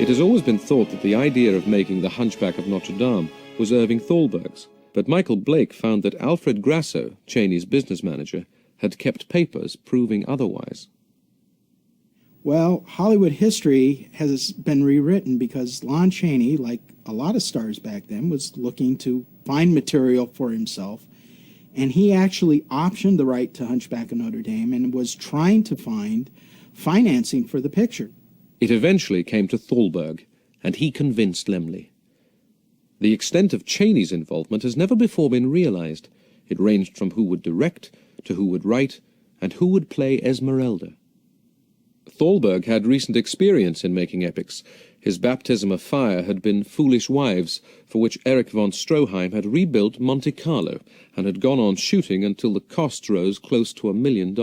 It has always been thought that the idea of making the Hunchback of Notre Dame was Irving Thalberg's, but Michael Blake found that Alfred Grasso, Cheney's business manager, had kept papers proving otherwise. Well, Hollywood history has been rewritten because Lon Chaney, like a lot of stars back then, was looking to find material for himself, and he actually optioned the right to Hunchback of Notre Dame and was trying to find financing for the picture. It eventually came to Thalberg, and he convinced Laemmle. The extent of Cheney's involvement has never before been realized. It ranged from who would direct, to who would write, and who would play Esmeralda. Thalberg had recent experience in making epics. His baptism of fire had been Foolish Wives, for which Erich von Stroheim had rebuilt Monte Carlo and had gone on shooting until the costs rose close to $1 million.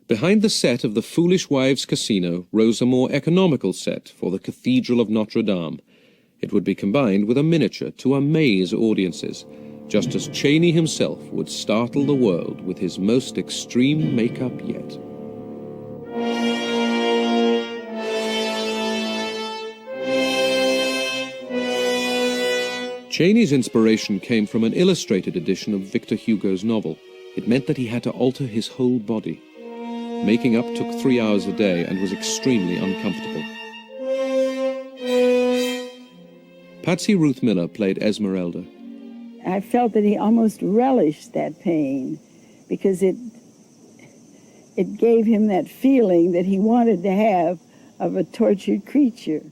Behind the set of the Foolish Wives Casino rose a more economical set for the Cathedral of Notre Dame. It would be combined with a miniature to amaze audiences, just as Cheney himself would startle the world with his most extreme makeup yet. Cheney's inspiration came from an illustrated edition of Victor Hugo's novel. It meant that he had to alter his whole body. Making up took 3 hours a day and was extremely uncomfortable. Patsy Ruth Miller played Esmeralda. I felt that he almost relished that pain because it gave him that feeling that he wanted to have of a tortured creature.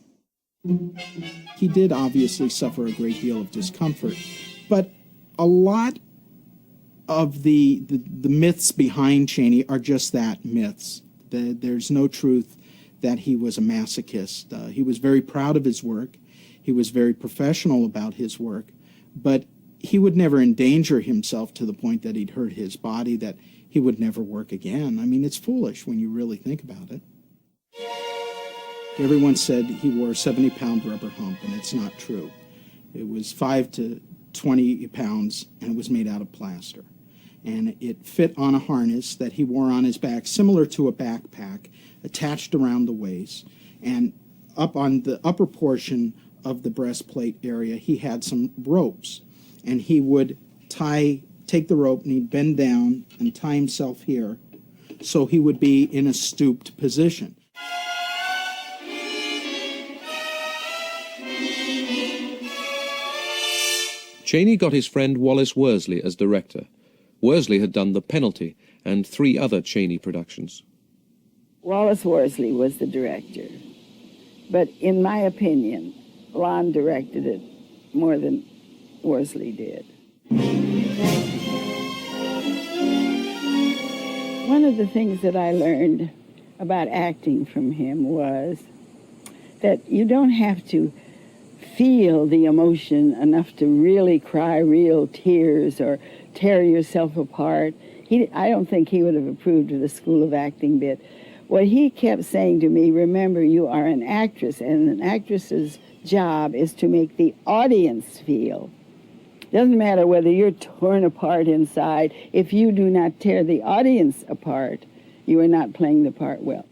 He did obviously suffer a great deal of discomfort, but a lot of the myths behind Cheney are just that, myths. There's no truth that he was a masochist. He was very proud of his work. He was very professional about his work, but he would never endanger himself to the point that he'd hurt his body, that he would never work again. I mean, it's foolish when you really think about it. Everyone said he wore a 70-pound rubber hump, and it's not true. It was 5 to 20 pounds, and it was made out of plaster. And it fit on a harness that he wore on his back, similar to a backpack, attached around the waist. And up on the upper portion of the breastplate area, he had some ropes. And he would take the rope, and he'd bend down and tie himself here, so he would be in a stooped position. Cheney got his friend Wallace Worsley as director. Worsley had done The Penalty and 3 other Cheney productions. Wallace Worsley was the director, but in my opinion, Lon directed it more than Worsley did. One of the things that I learned about acting from him was that you don't have to feel the emotion enough to really cry real tears or tear yourself apart. I don't think he would have approved of the School of Acting bit. What he kept saying to me, remember, you are an actress, and an actress's job is to make the audience feel. Doesn't matter whether you're torn apart inside. If you do not tear the audience apart, you are not playing the part well.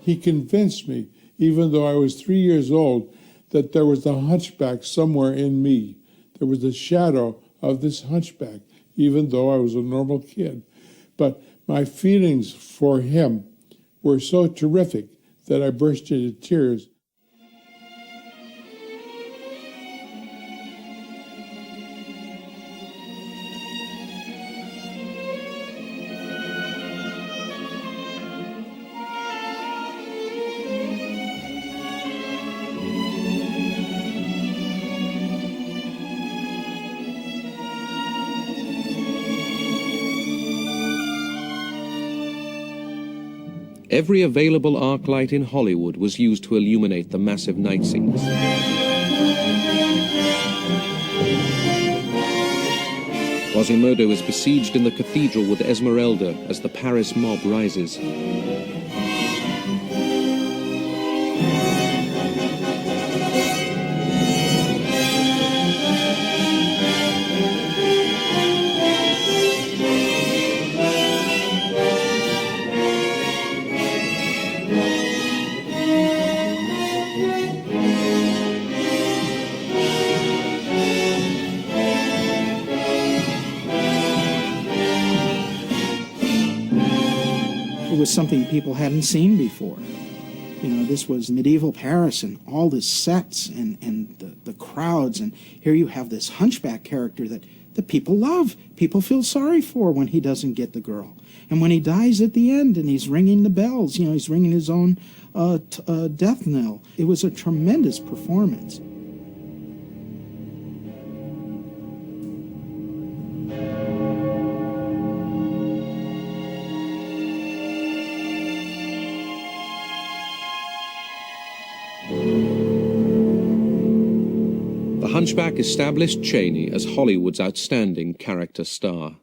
He convinced me, even though I was 3 years old, that there was a hunchback somewhere in me. There was a shadow of this hunchback, even though I was a normal kid. But my feelings for him were so terrific that I burst into tears. Every available arc light in Hollywood was used to illuminate the massive night scenes. Quasimodo is besieged in the cathedral with Esmeralda as the Paris mob rises. was something people hadn't seen before. You know, this was medieval Paris and all the sets and the crowds, and here you have this hunchback character that people love. People feel sorry for when he doesn't get the girl. And when he dies at the end and he's ringing the bells, you know, he's ringing his own death knell. It was a tremendous performance. The Hunchback established Chaney as Hollywood's outstanding character star.